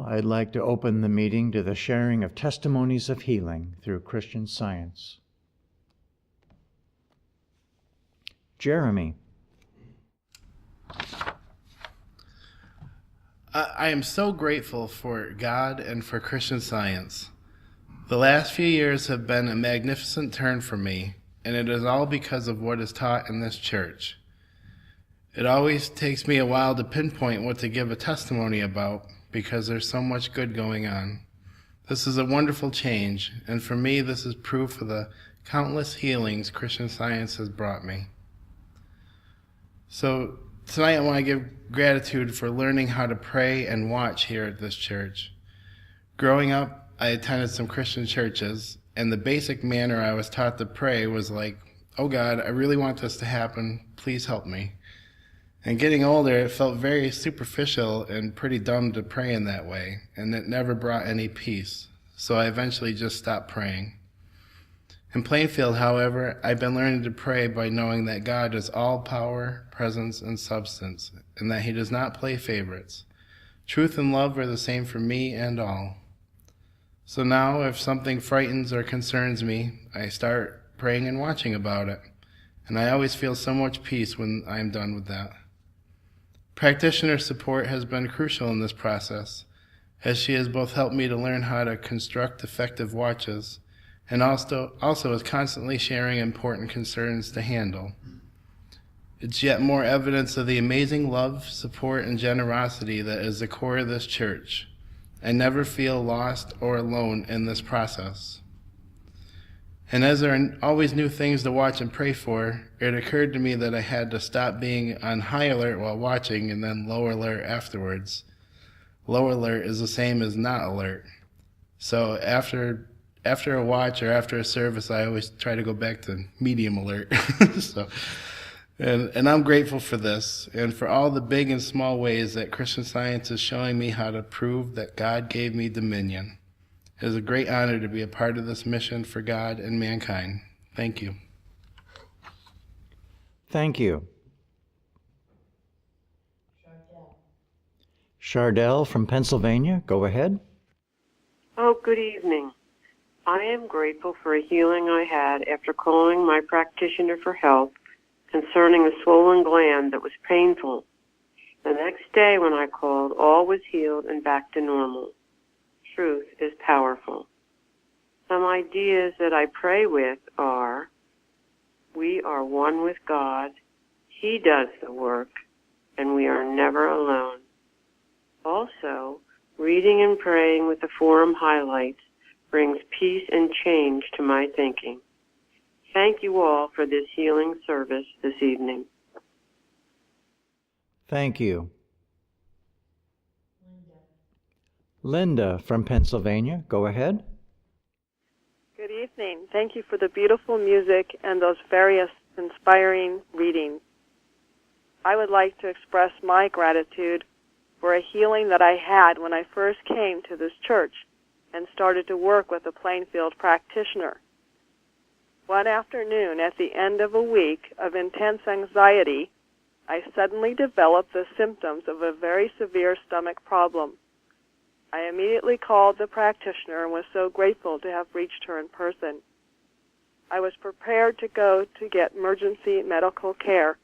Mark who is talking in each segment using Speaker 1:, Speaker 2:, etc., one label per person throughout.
Speaker 1: I'd like to open the meeting to the sharing of testimonies of healing through Christian Science. Jeremy.
Speaker 2: I am so grateful for God and for Christian Science. The last few years have been a magnificent turn for me, and it is all because of what is taught in this church. It always takes me a while to pinpoint what to give a testimony about because there's so much good going on. This is a wonderful change, and for me, this is proof of the countless healings Christian Science has brought me. So tonight I want to give gratitude for learning how to pray and watch here at this church. Growing up, I attended some Christian churches, and the basic manner I was taught to pray was like, "Oh God, I really want this to happen. Please help me." And getting older, it felt very superficial and pretty dumb to pray in that way, and it never brought any peace. So I eventually just stopped praying. In Plainfield, however, I've been learning to pray by knowing that God is all power, presence, and substance, and that he does not play favorites. Truth and love are the same for me and all. So now, if something frightens or concerns me, I start praying and watching about it, and I always feel so much peace when I'm done with that. Practitioner support has been crucial in this process, as she has both helped me to learn how to construct effective watches, and also is constantly sharing important concerns to handle. It's yet more evidence of the amazing love, support, and generosity that is the core of this church. I never feel lost or alone in this process. And as there are always new things to watch and pray for, it occurred to me that I had to stop being on high alert while watching and then low alert afterwards. Low alert is the same as not alert. So after a watch or after a service, I always try to go back to medium alert. And I'm grateful for this and for all the big and small ways that Christian Science is showing me how to prove that God gave me dominion. It is a great honor to be a part of this mission for God and mankind. Thank you.
Speaker 1: Thank you. Chardell from Pennsylvania, go ahead.
Speaker 3: Oh, good evening. I am grateful for a healing I had after calling my practitioner for help concerning a swollen gland that was painful. The next day when I called, all was healed and back to normal. Truth is powerful. Some ideas that I pray with are, we are one with God, He does the work, and we are never alone. Also, reading and praying with the forum highlights brings peace and change to my thinking. Thank you all for this healing service this evening.
Speaker 1: Thank you. Linda from Pennsylvania, go ahead.
Speaker 4: Good evening. Thank you for the beautiful music and those various inspiring readings. I would like to express my gratitude for a healing that I had when I first came to this church and started to work with a Plainfield practitioner. One afternoon, at the end of a week of intense anxiety, I suddenly developed the symptoms of a very severe stomach problem. I immediately called the practitioner and was so grateful to have reached her in person. I was prepared to go to get emergency medical care.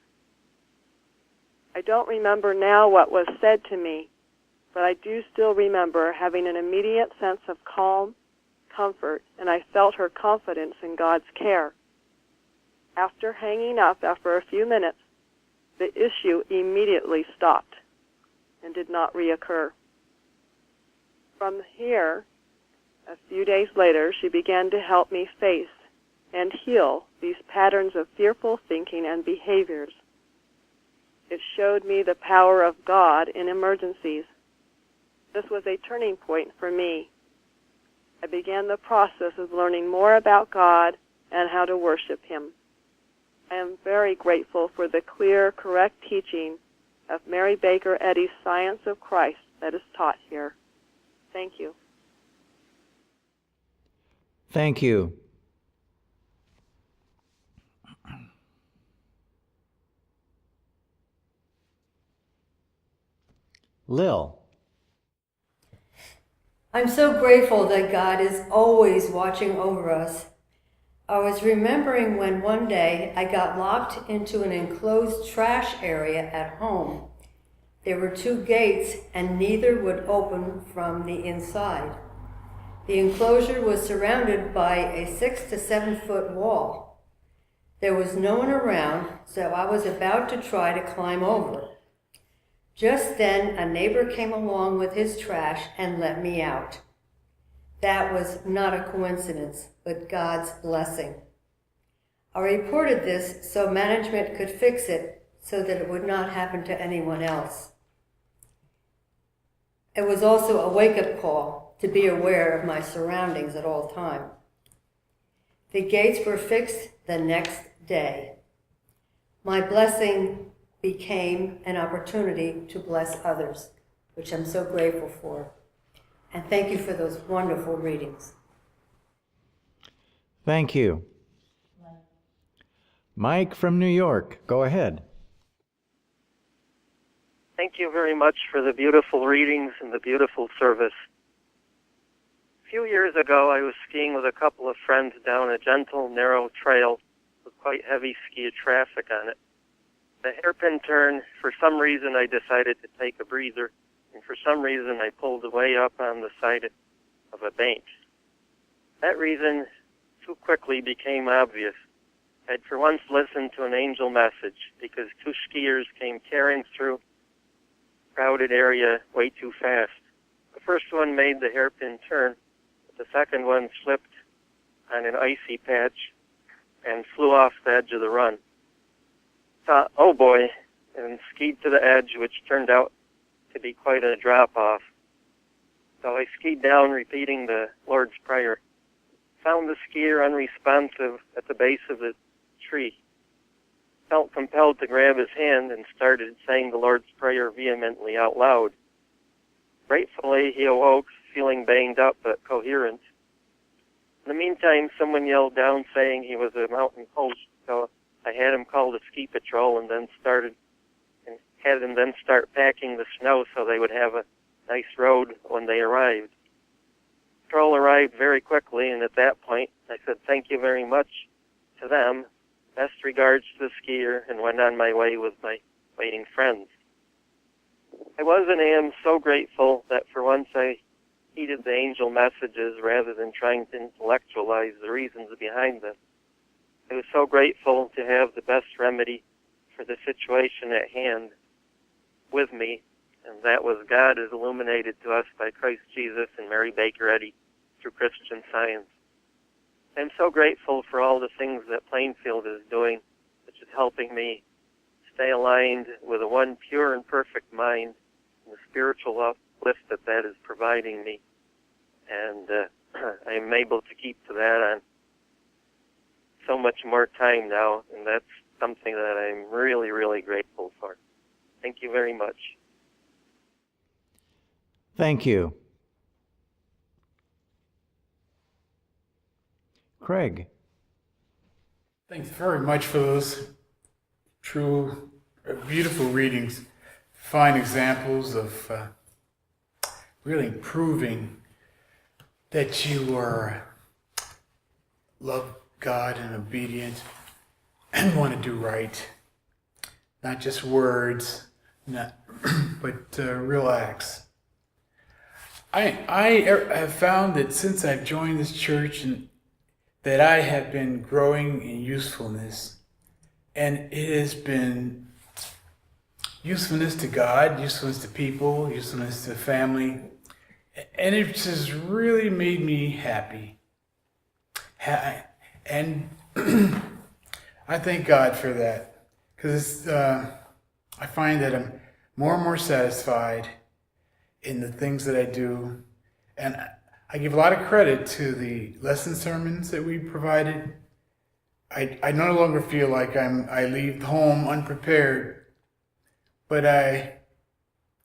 Speaker 4: I don't remember now what was said to me, but I do still remember having an immediate sense of calm, comfort, and I felt her confidence in God's care. After hanging up after a few minutes, the issue immediately stopped and did not reoccur. From here, a few days later, she began to help me face and heal these patterns of fearful thinking and behaviors. It showed me the power of God in emergencies. This was a turning point for me. I began the process of learning more about God and how to worship Him. I am very grateful for the clear, correct teaching of Mary Baker Eddy's Science of Christ that is taught here. Thank you.
Speaker 1: Thank you. Lil.
Speaker 5: I'm so grateful that God is always watching over us. I was remembering when one day I got locked into an enclosed trash area at home. There were 2 gates and neither would open from the inside. The enclosure was surrounded by a 6 to 7 foot wall. There was no one around, so I was about to try to climb over. Just then, a neighbor came along with his trash and let me out. That was not a coincidence, but God's blessing. I reported this so management could fix it so that it would not happen to anyone else. It was also a wake-up call to be aware of my surroundings at all times. The gates were fixed the next day. My blessing became an opportunity to bless others, which I'm so grateful for. And thank you for those wonderful readings.
Speaker 1: Thank you. Mike from New York, go ahead.
Speaker 6: Thank you very much for the beautiful readings and the beautiful service. A few years ago, I was skiing with a couple of friends down a gentle, narrow trail with quite heavy ski traffic on it. The hairpin turn, for some reason, I decided to take a breather, and for some reason, I pulled way up on the side of a bank. That reason too quickly became obvious. I'd for once listened to an angel message because 2 skiers came tearing through a crowded area way too fast. The first one made the hairpin turn, but the second one slipped on an icy patch and flew off the edge of the run. Thought, oh boy, and skied to the edge, which turned out to be quite a drop-off. So I skied down, repeating the Lord's Prayer. Found the skier unresponsive at the base of the tree. Felt compelled to grab his hand and started saying the Lord's Prayer vehemently out loud. Gratefully, he awoke, feeling banged up but coherent. In the meantime, someone yelled down saying he was a mountain coach, so I had him call the ski patrol and had them then start packing the snow so they would have a nice road when they arrived. Patrol arrived very quickly, and at that point, I said thank you very much to them, best regards to the skier, and went on my way with my waiting friends. I was and am so grateful that for once I heeded the angel messages rather than trying to intellectualize the reasons behind them. I was so grateful to have the best remedy for the situation at hand with me, and that was God is illuminated to us by Christ Jesus and Mary Baker Eddy through Christian Science. I'm so grateful for all the things that Plainfield is doing, which is helping me stay aligned with a one pure and perfect mind and the spiritual uplift that is providing me. And I'm able to keep to that on so much more time now, and that's something that I'm really, really grateful for. Thank you very much.
Speaker 1: Thank you. Craig.
Speaker 7: Thanks very much for those true, beautiful readings. Fine examples of really proving that you are love God and obedient and want to do right. Not just words, but real acts. I have found that since I've joined this church and that I have been growing in usefulness, and it has been usefulness to God, usefulness to people, usefulness to family, and it has really made me happy. And I thank God for that, because I find that I'm more and more satisfied in the things that I do, and I give a lot of credit to the lesson sermons that we provided. I no longer feel like I leave home unprepared, but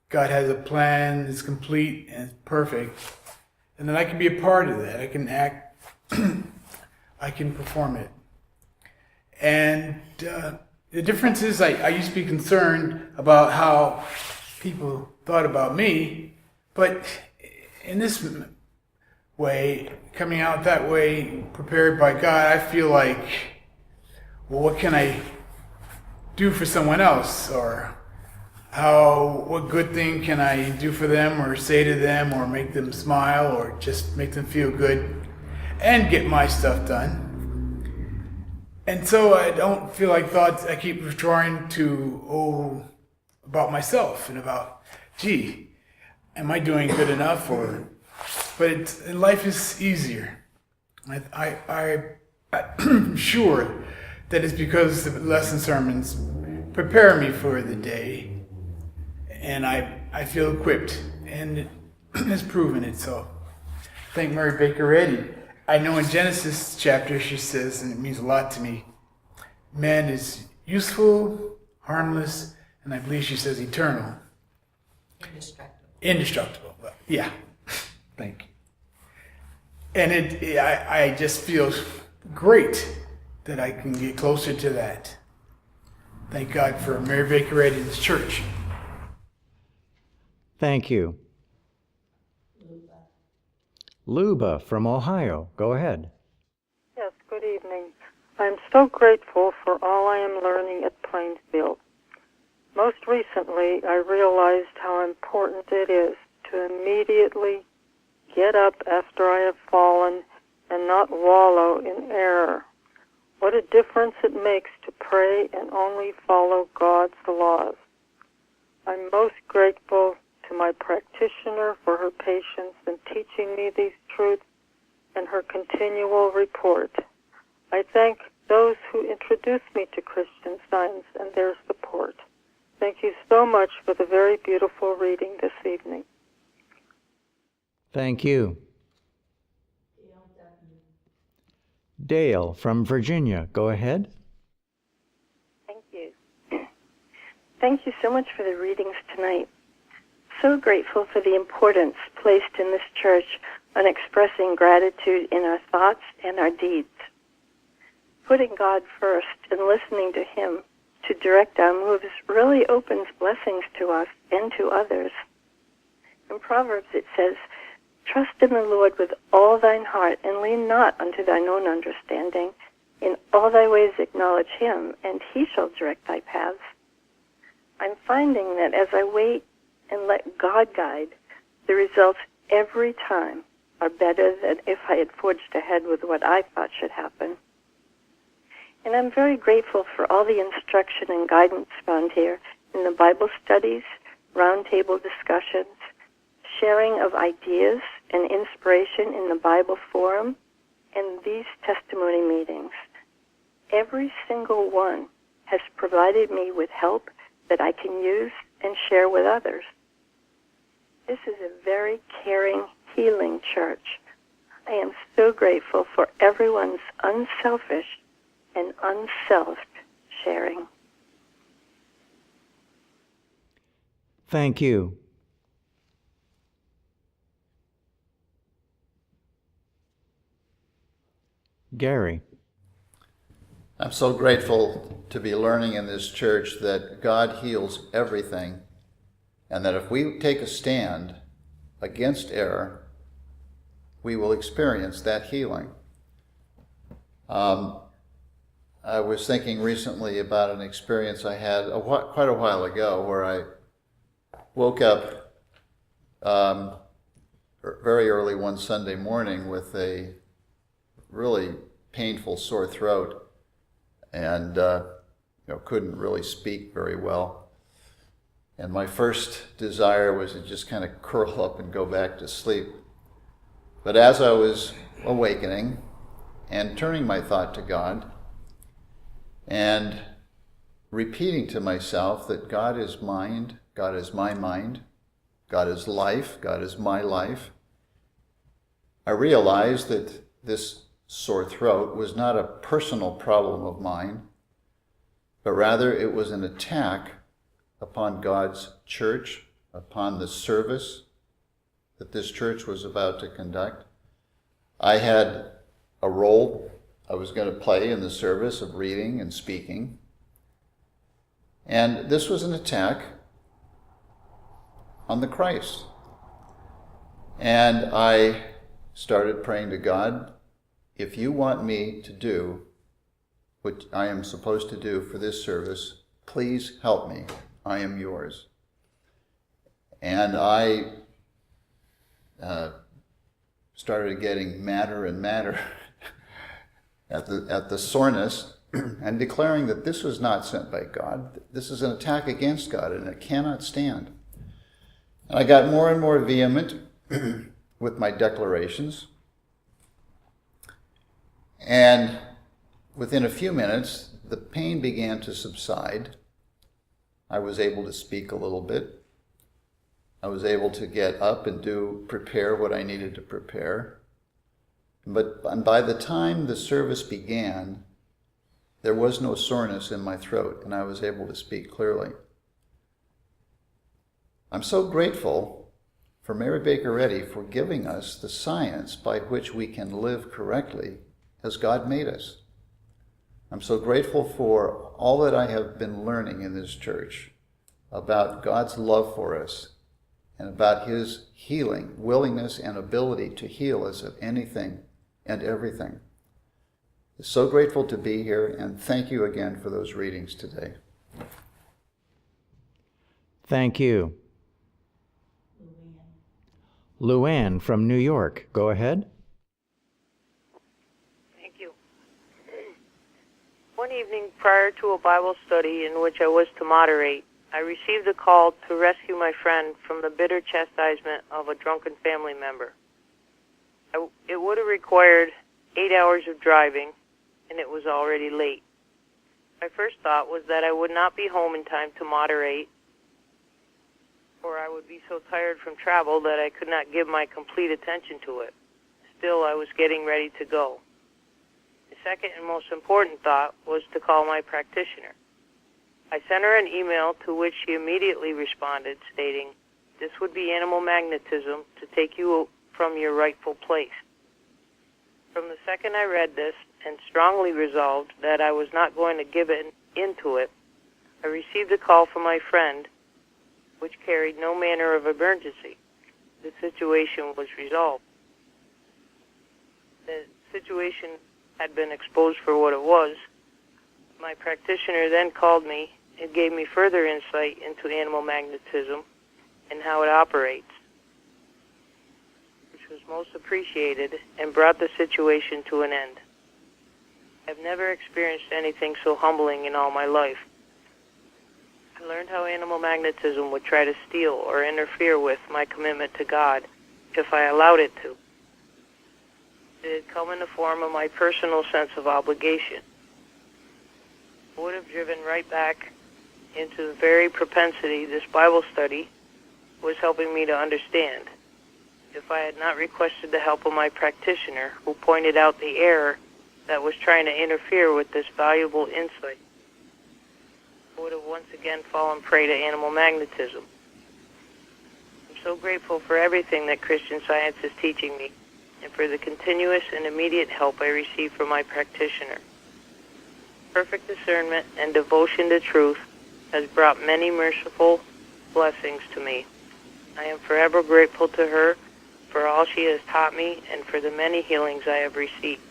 Speaker 7: God has a plan that's complete and perfect, and then I can be a part of that. I can act, I can perform it. And the difference is I used to be concerned about how people thought about me, but in this way, coming out that way, prepared by God, I feel like, well, what can I do for someone else? Or what good thing can I do for them or say to them or make them smile or just make them feel good and get my stuff done? And so I don't feel like thoughts, I keep withdrawing to, about myself and about, gee, am I doing good enough? But life is easier. I'm sure that it's because the lesson sermons prepare me for the day, and I feel equipped, and it has proven it. So thank Mary Baker Eddy. I know in Genesis chapter she says, and it means a lot to me, man is useful, harmless, and I believe she says eternal. Indestructible. Yeah. Thank you. And I just feel great that I can get closer to that. Thank God for Mary Baker Eddy's church.
Speaker 1: Thank you. Luba from Ohio, go ahead.
Speaker 8: Yes, good evening. I'm so grateful for all I am learning at Plainsfield. Most recently, I realized how important it is to immediately get up after I have fallen and not wallow in error. What a difference it makes to pray and only follow God's laws. I'm most grateful to my practitioner for her patience in teaching me these truths and her continual report. I thank those who introduced me to Christian Science and their support. Thank you so much for the very beautiful reading this evening.
Speaker 1: Thank you. Dale from Virginia, go ahead.
Speaker 9: Thank you. Thank you so much for the readings tonight. So grateful for the importance placed in this church on expressing gratitude in our thoughts and our deeds. Putting God first and listening to Him to direct our moves really opens blessings to us and to others. In Proverbs it says, "Trust in the Lord with all thine heart, and lean not unto thine own understanding. In all thy ways acknowledge Him, and He shall direct thy paths." I'm finding that as I wait and let God guide, the results every time are better than if I had forged ahead with what I thought should happen. And I'm very grateful for all the instruction and guidance found here in the Bible studies, roundtable discussions, sharing of ideas and inspiration in the Bible Forum, and these testimony meetings. Every single one has provided me with help that I can use and share with others. This is a very caring, healing church. I am so grateful for everyone's unselfish and unselfed sharing.
Speaker 1: Thank you. Gary.
Speaker 10: I'm so grateful to be learning in this church that God heals everything, and that if we take a stand against error, we will experience that healing. I was thinking recently about an experience I had quite a while ago where I woke up very early one Sunday morning with a really painful sore throat and couldn't really speak very well. And my first desire was to just kind of curl up and go back to sleep. But as I was awakening and turning my thought to God and repeating to myself that God is mind, God is my mind, God is life, God is my life, I realized that this sore throat was not a personal problem of mine, but rather it was an attack upon God's church, upon the service that this church was about to conduct. I had a role I was going to play in the service of reading and speaking, and this was an attack on the Christ. And I started praying to God, if you want me to do what I am supposed to do for this service, please help me. I am yours. And I started getting madder and madder at the soreness and declaring that this was not sent by God. This is an attack against God, and it cannot stand. And I got more and more vehement with my declarations. And within a few minutes, the pain began to subside. I was able to speak a little bit. I was able to get up and prepare what I needed to prepare. But by the time the service began, there was no soreness in my throat, and I was able to speak clearly. I'm so grateful for Mary Baker Eddy for giving us the science by which we can live correctly as God made us. I'm so grateful for all that I have been learning in this church about God's love for us and about his healing, willingness and ability to heal us of anything and everything. I'm so grateful to be here, and thank you again for those readings today.
Speaker 1: Thank you. Luann from New York, go ahead.
Speaker 11: Thank you. One evening prior to a Bible study in which I was to moderate, I received a call to rescue my friend from the bitter chastisement of a drunken family member. It would have required 8 hours of driving, and it was already late. My first thought was that I would not be home in time to moderate, or I would be so tired from travel that I could not give my complete attention to it. Still, I was getting ready to go. The second and most important thought was to call my practitioner. I sent her an email to which she immediately responded, stating, "This would be animal magnetism to take you from your rightful place." From the second I read this and strongly resolved that I was not going to give into it, I received a call from my friend, which carried no manner of emergency. The situation was resolved. The situation had been exposed for what it was. My practitioner then called me and gave me further insight into animal magnetism and how it operates, which was most appreciated and brought the situation to an end. I've never experienced anything so humbling in all my life. I learned how animal magnetism would try to steal or interfere with my commitment to God if I allowed it to. It had come in the form of my personal sense of obligation. It would have driven right back into the very propensity this Bible study was helping me to understand. If I had not requested the help of my practitioner, who pointed out the error that was trying to interfere with this valuable insight, I would have once again fallen prey to animal magnetism. I'm so grateful for everything that Christian Science is teaching me, and for the continuous and immediate help I receive from my practitioner. Perfect discernment and devotion to truth has brought many merciful blessings to me. I am forever grateful to her for all she has taught me and for the many healings I have received.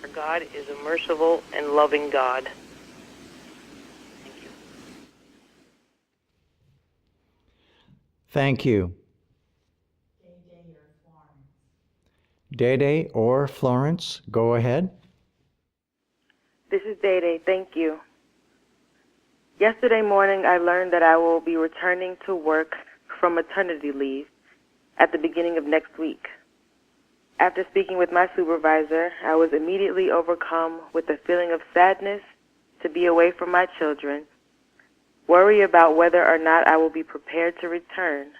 Speaker 11: For God is a merciful and loving God. Thank you.
Speaker 1: Thank you. Dede or Florence, go ahead.
Speaker 12: This is Dede. Thank you. Yesterday morning, I learned that I will be returning to work from maternity leave at the beginning of next week. After speaking with my supervisor, I was immediately overcome with a feeling of sadness to be away from my children, worry about whether or not I will be prepared to return,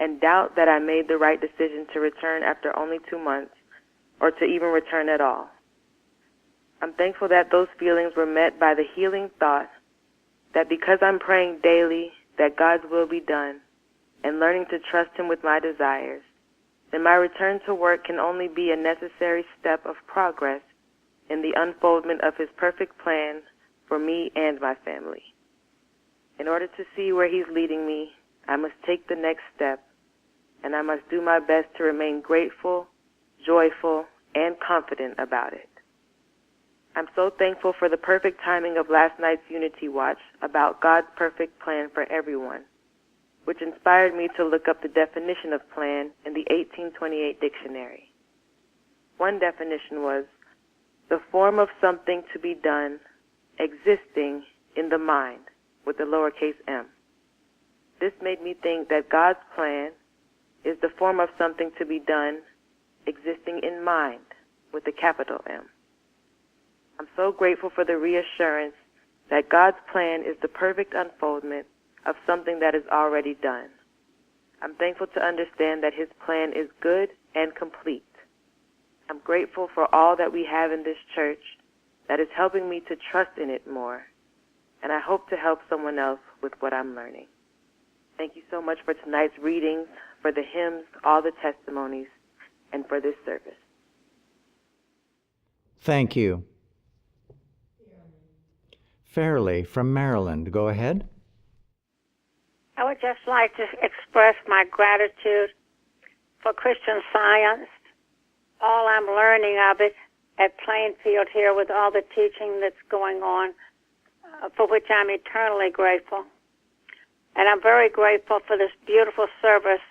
Speaker 12: and doubt that I made the right decision to return after only 2 months, or to even return at all. I'm thankful that those feelings were met by the healing thought that because I'm praying daily that God's will be done and learning to trust Him with my desires, then my return to work can only be a necessary step of progress in the unfoldment of His perfect plan for me and my family. In order to see where He's leading me, I must take the next step and I must do my best to remain grateful, joyful, and confident about it. I'm so thankful for the perfect timing of last night's Unity Watch about God's perfect plan for everyone, which inspired me to look up the definition of plan in the 1828 dictionary. One definition was, the form of something to be done, existing in the mind, with the lowercase m. This made me think that God's plan is the form of something to be done, existing in mind, with a capital M. I'm so grateful for the reassurance that God's plan is the perfect unfoldment of something that is already done. I'm thankful to understand that His plan is good and complete. I'm grateful for all that we have in this church that is helping me to trust in it more, and I hope to help someone else with what I'm learning. Thank you so much for tonight's readings, for the hymns, all the testimonies, and for this service.
Speaker 1: Thank you. Fairley from Maryland, go ahead.
Speaker 13: I would just like to express my gratitude for Christian Science, all I'm learning of it at Plainfield here with all the teaching that's going on, for which I'm eternally grateful. And I'm very grateful for this beautiful service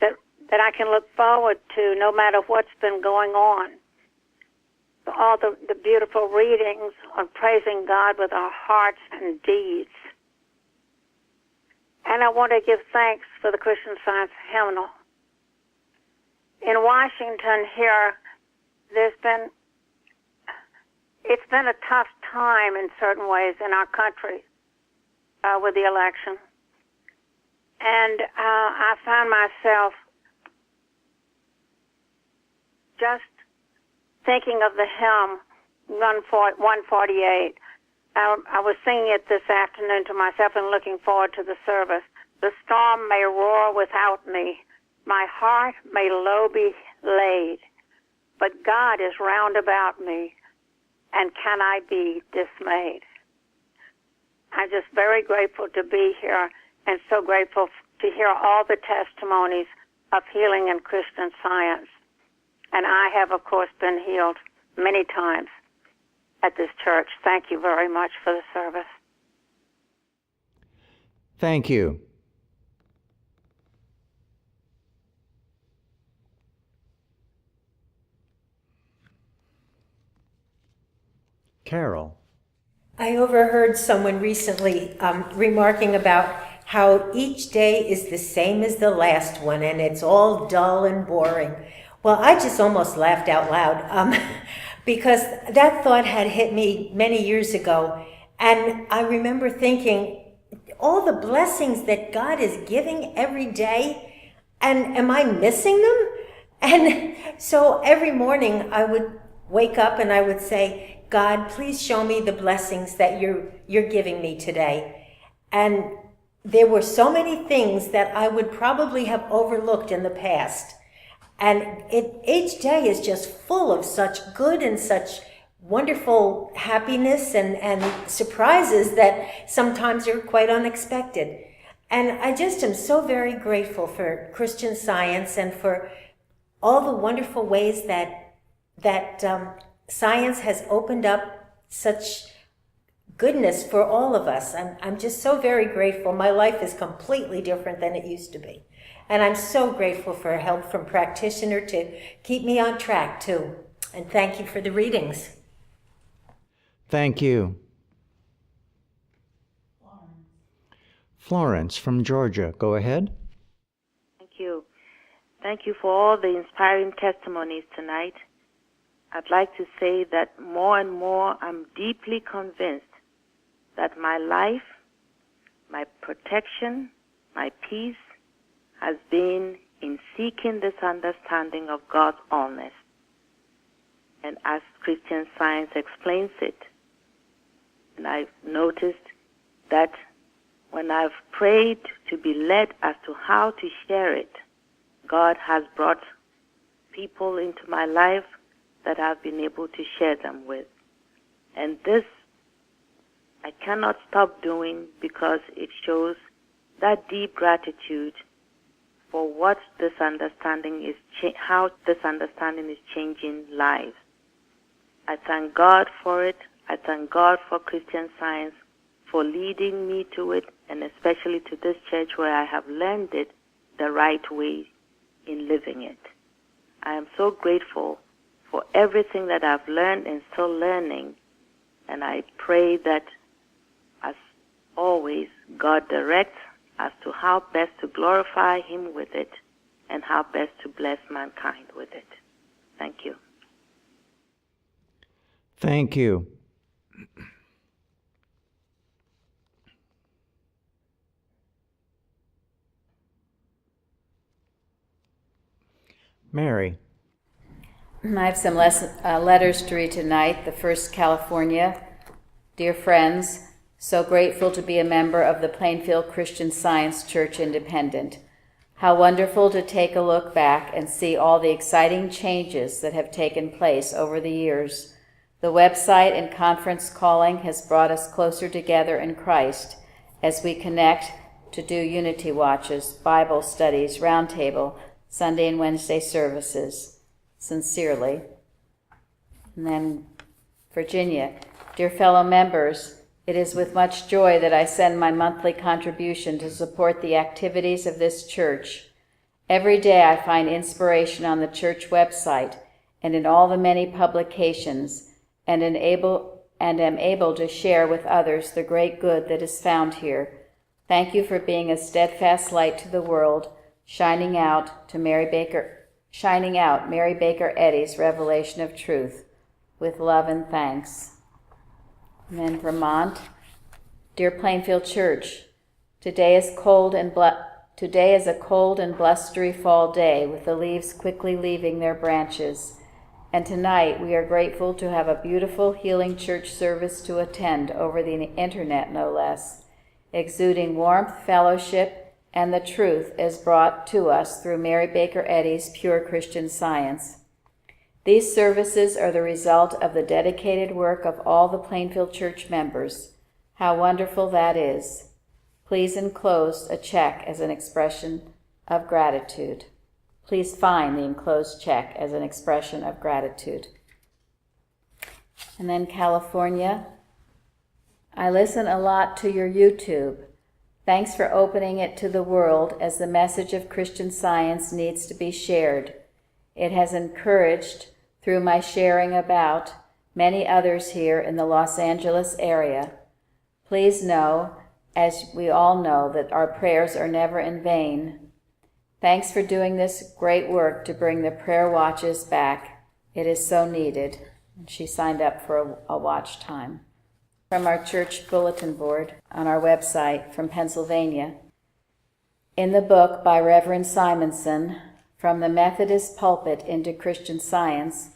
Speaker 13: that I can look forward to no matter what's been going on. All the beautiful readings on praising God with our hearts and deeds. And I want to give thanks for the Christian Science hymnal. In Washington here, it's been a tough time in certain ways in our country with the election. And I found myself just thinking of the hymn 148. I was singing it this afternoon to myself and looking forward to the service. The storm may roar without me, my heart may low be laid, but God is round about me, and can I be dismayed? I'm just very grateful to be here and so grateful to hear all the testimonies of healing in Christian Science. And I have, of course, been healed many times at this church. Thank you very much for the service.
Speaker 1: Thank you. Carol.
Speaker 5: I overheard someone recently remarking about how each day is the same as the last one and it's all dull and boring. Well, I just almost laughed out loud because that thought had hit me many years ago. And I remember thinking, all the blessings that God is giving every day, and am I missing them? And so every morning I would wake up and I would say, God, please show me the blessings that you're giving me today. And there were so many things that I would probably have overlooked in the past. And each day is just full of such good and such wonderful happiness and surprises that sometimes are quite unexpected. And I just am so very grateful for Christian Science and for all the wonderful ways that science has opened up such goodness for all of us. I'm just so very grateful. My life is completely different than it used to be. And I'm so grateful for help from practitioner to keep me on track too. And thank you for the readings.
Speaker 1: Thank you. Florence from Georgia, go ahead.
Speaker 14: Thank you. Thank you for all the inspiring testimonies tonight. I'd like to say that more and more I'm deeply convinced that my life, my protection, my peace has been in seeking this understanding of God's allness. And as Christian Science explains it, and I've noticed that when I've prayed to be led as to how to share it, God has brought people into my life that I've been able to share them with. And this I cannot stop doing because it shows that deep gratitude for how this understanding is changing lives. I thank God for it. I thank God for Christian Science for leading me to it, and especially to this church where I have learned it the right way in living it. I am so grateful for everything that I've learned and still learning, and I pray that, as always, God directs as to how best to glorify Him with it and how best to bless mankind with it. Thank you.
Speaker 1: Thank you. Mary.
Speaker 15: I have some letters to read tonight. The first, California. Dear friends, so grateful to be a member of the Plainfield Christian Science Church Independent. How wonderful to take a look back and see all the exciting changes that have taken place over the years. The website and conference calling has brought us closer together in Christ as we connect to do Unity Watches, Bible studies, roundtable, Sunday and Wednesday services. Sincerely. And then Virginia. Dear fellow members, it is with much joy that I send my monthly contribution to support the activities of this church. Every day I find inspiration on the church website and in all the many publications, and am able to share with others the great good that is found here. Thank you for being a steadfast light to the world, shining out Mary Baker Eddy's revelation of truth. With love and thanks. And then Vermont. Dear Plainfield Church, today is a cold and blustery fall day with the leaves quickly leaving their branches. And tonight we are grateful to have a beautiful healing church service to attend over the internet, no less, exuding warmth, fellowship, and the truth is brought to us through Mary Baker Eddy's Pure Christian Science. These services are the result of the dedicated work of all the Plainfield Church members. How wonderful that is. Please enclose a check as an expression of gratitude. Please find the enclosed check as an expression of gratitude. And then California. I listen a lot to your YouTube. Thanks for opening it to the world as the message of Christian Science needs to be shared. It has encouraged, through my sharing about, many others here in the Los Angeles area. Please know, as we all know, that our prayers are never in vain. Thanks for doing this great work to bring the prayer watches back. It is so needed. She signed up for a watch time. From our church bulletin board on our website from Pennsylvania. In the book by Reverend Simonson, From the Methodist Pulpit into Christian Science,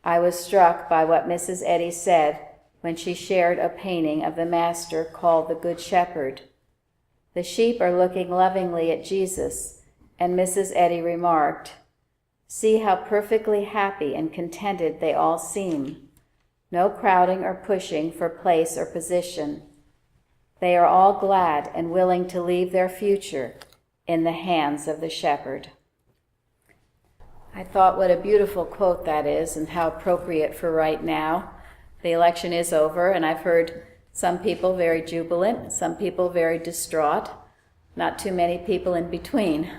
Speaker 15: I was struck by what Mrs. Eddy said when she shared a painting of the Master called the Good Shepherd. The sheep are looking lovingly at Jesus, and Mrs. Eddy remarked, "See how perfectly happy and contented they all seem. No crowding or pushing for place or position. They are all glad and willing to leave their future in the hands of the shepherd." I thought what a beautiful quote that is and how appropriate for right now. The election is over, and I've heard some people very jubilant, some people very distraught, not too many people in between.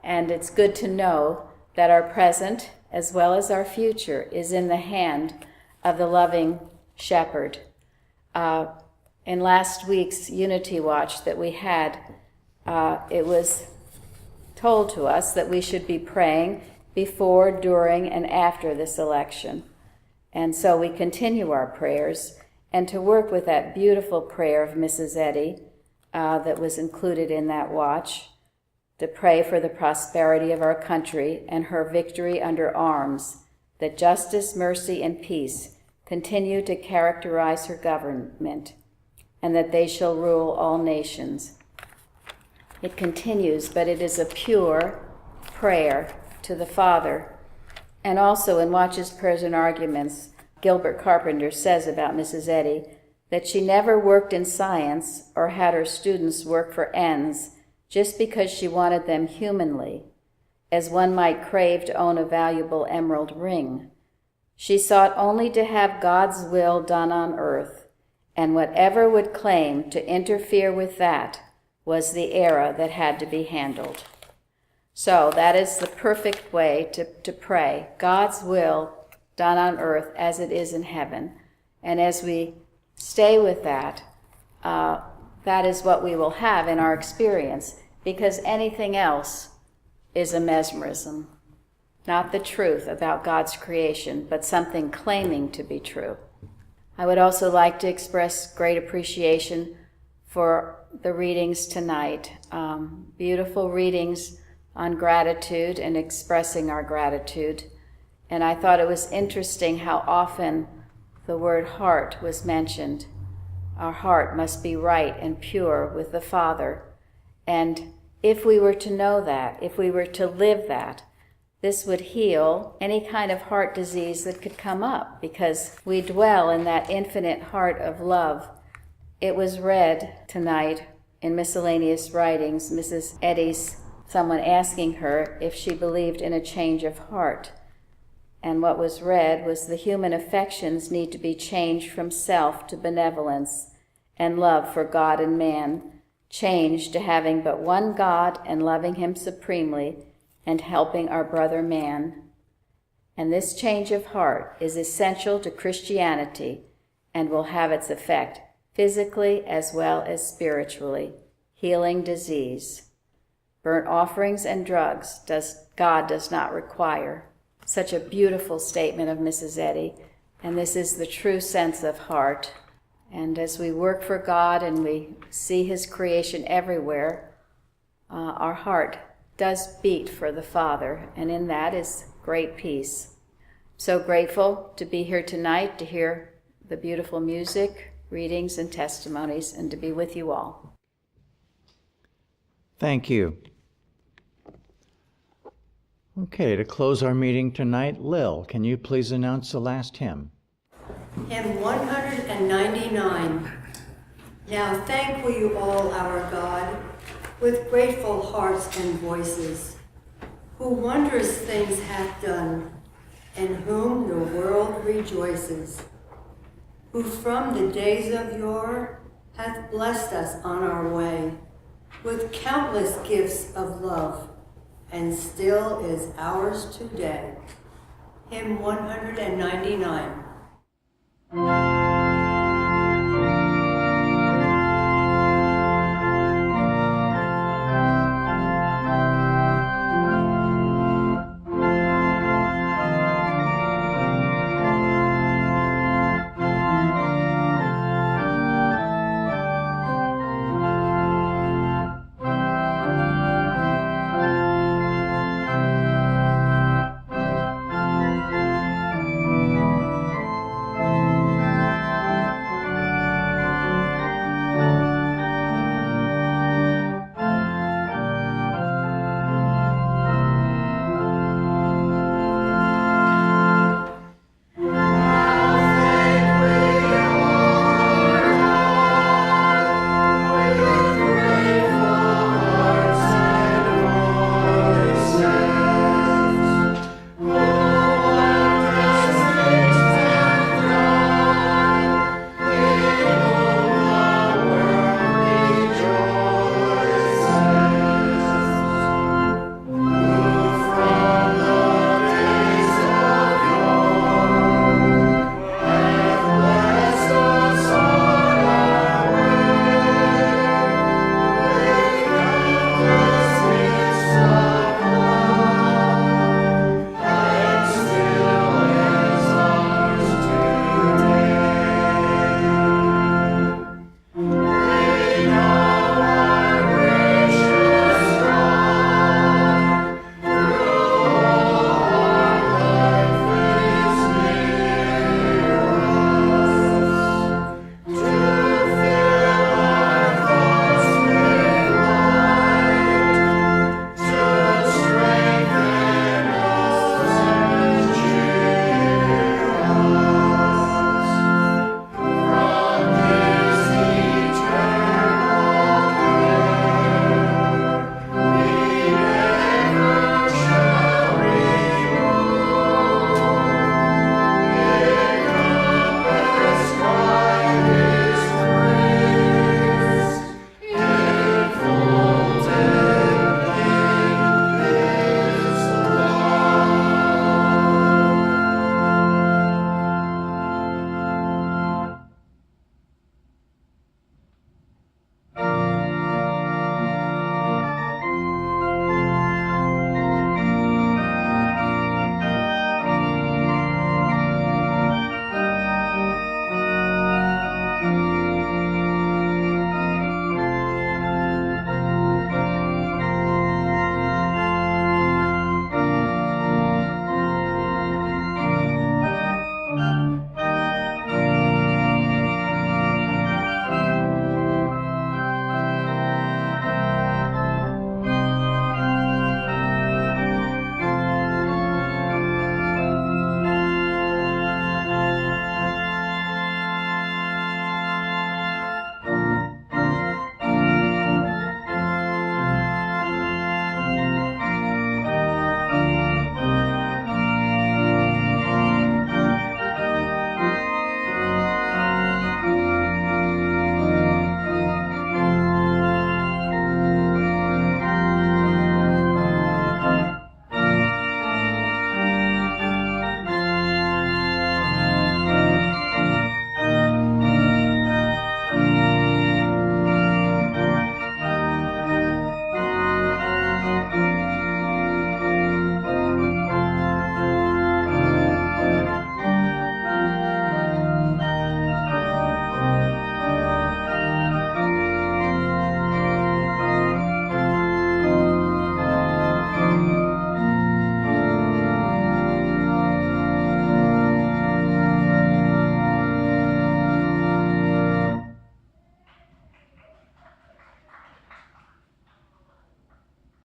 Speaker 15: And it's good to know that our present, as well as our future, is in the hand of the loving shepherd. In last week's Unity Watch that we had, it was told to us that we should be praying before, during, and after this election. And so we continue our prayers, and to work with that beautiful prayer of Mrs. Eddy that was included in that watch, to pray for the prosperity of our country and her victory under arms, that justice, mercy, and peace continue to characterize her government, and that they shall rule all nations. It continues, but it is a pure prayer to the Father. And also in Watches, Prayers, and Arguments, Gilbert Carpenter says about Mrs. Eddy that she never worked in science or had her students work for ends, just because she wanted them humanly, as one might crave to own a valuable emerald ring. She sought only to have God's will done on earth, and whatever would claim to interfere with that was the era that had to be handled. So that is the perfect way to pray, God's will done on earth as it is in heaven. And as we stay with that, that is what we will have in our experience, because anything else is a mesmerism, not the truth about God's creation, but something claiming to be true. I would also like to express great appreciation for the readings tonight. Beautiful readings on gratitude and expressing our gratitude. And I thought it was interesting how often the word heart was mentioned. Our heart must be right and pure with the Father. And if we were to know that, if we were to live that, this would heal any kind of heart disease that could come up, because we dwell in that infinite heart of love. It was read tonight in miscellaneous writings, Mrs. Eddy's, someone asking her if she believed in a change of heart. And what was read was the human affections need to be changed from self to benevolence and love for God and man, changed to having but one God and loving him supremely and helping our brother man. And this change of heart is essential to Christianity and will have its effect physically as well as spiritually, healing disease. Burnt offerings and drugs God does not require. Such a beautiful statement of Mrs. Eddy, and this is the true sense of heart. And as we work for God and we see his creation everywhere, our heart does beat for the Father, and in that is great peace. So grateful to be here tonight to hear the beautiful music, readings, and testimonies, and to be with you all.
Speaker 1: Thank you. Okay, to close our meeting tonight, Lil, can you please announce the last hymn?
Speaker 5: Hymn 199. Now thank we you all our God, with grateful hearts and voices, who wondrous things hath done, in whom the world rejoices, who from the days of yore hath blessed us on our way, with countless gifts of love, and still is ours today. Hymn 199.